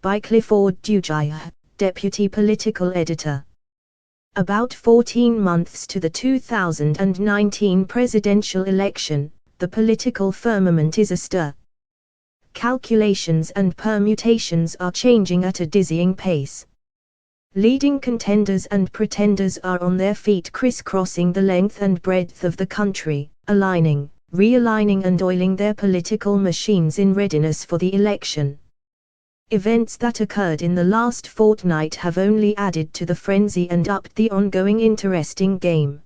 by Clifford Dujaya, Deputy Political Editor. About 14 months to the 2019 presidential election, the political firmament is astir. Calculations and permutations are changing at a dizzying pace. Leading contenders and pretenders are on their feet, crisscrossing the length and breadth of the country, aligning, realigning and oiling their political machines in readiness for the election. Events that occurred in the last fortnight have only added to the frenzy and upped the ongoing interesting game.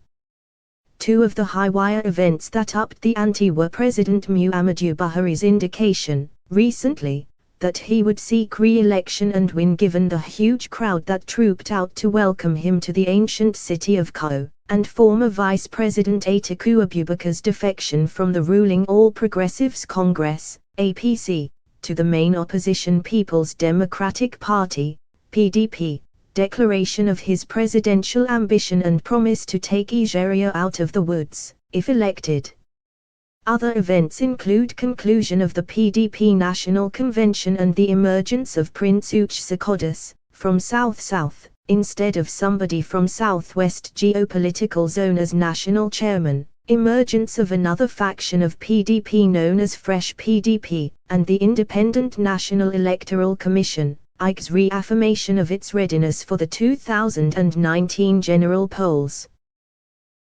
Two of the high-wire events that upped the ante were President Muhammadu Buhari's indication, recently, that he would seek re-election and win given the huge crowd that trooped out to welcome him to the ancient city of Kano, and former Vice President Atiku Abubakar's defection from the ruling All Progressives Congress, APC, to the main opposition People's Democratic Party, PDP, declaration of his presidential ambition and promise to take Nigeria out of the woods, if elected. Other events include conclusion of the PDP National Convention and the emergence of Prince Uche Secondus, from South-South, instead of somebody from Southwest geopolitical zone as national chairman, emergence of another faction of PDP known as Fresh PDP, and the Independent National Electoral Commission, IC's reaffirmation of its readiness for the 2019 general polls.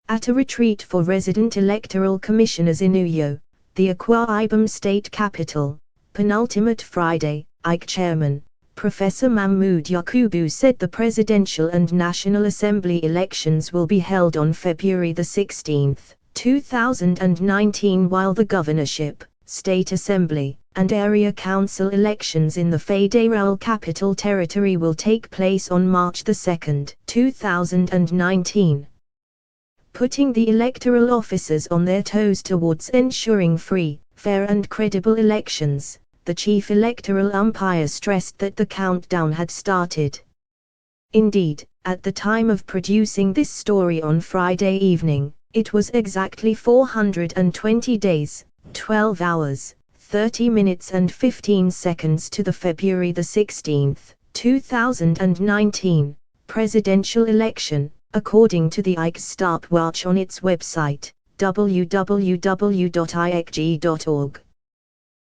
At a retreat for resident electoral commissioners in Uyo, the Akwa Ibom state capital, penultimate Friday, IC chairman, Professor Mahmood Yakubu said the presidential and National Assembly elections will be held on February 16, 2019, while the governorship, state assembly, and area council elections in the Federal Capital Territory will take place on March 2, 2019. Putting the electoral officers on their toes towards ensuring free, fair and credible elections, the chief electoral umpire stressed that the countdown had started. Indeed, at the time of producing this story on Friday evening, it was exactly 420 days, 12 hours, 30 minutes and 15 seconds to the February 16, 2019, presidential election, according to the IC's stopwatch on its website, www.icg.org.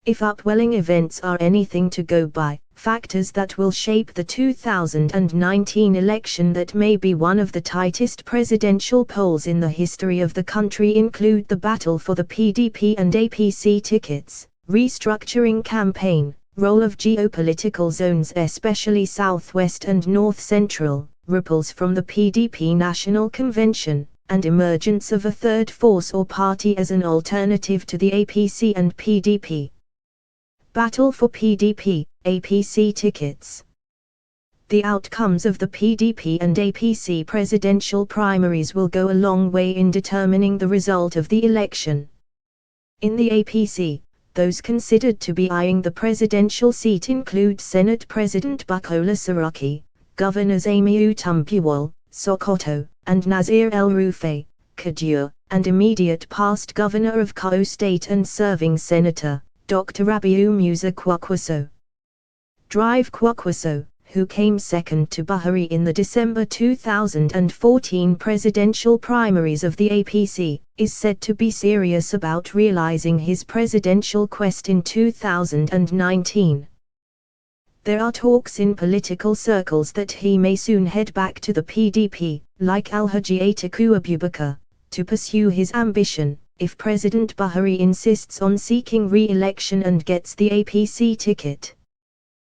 If upwelling events are anything to go by, factors that will shape the 2019 election that may be one of the tightest presidential polls in the history of the country include the battle for the PDP and APC tickets, restructuring campaign, role of geopolitical zones especially Southwest and North Central, ripples from the PDP National Convention, and emergence of a third force or party as an alternative to the APC and PDP. Battle for PDP, APC tickets. The outcomes of the PDP and APC presidential primaries will go a long way in determining the result of the election. In the APC, those considered to be eyeing the presidential seat include Senate President Bukola Saraki, Governors Amy Tambuwal, Sokoto, and Nasir El-Rufai, Kaduna, and immediate past Governor of Kano State and serving Senator, Dr. Rabiu Musa Kwankwaso. Drive Kwankwaso, who came second to Buhari in the December 2014 presidential primaries of the APC, is said to be serious about realizing his presidential quest in 2019. There are talks in political circles that he may soon head back to the PDP, like Alhaji Atiku Abubakar, to pursue his ambition, if President Buhari insists on seeking re-election and gets the APC ticket.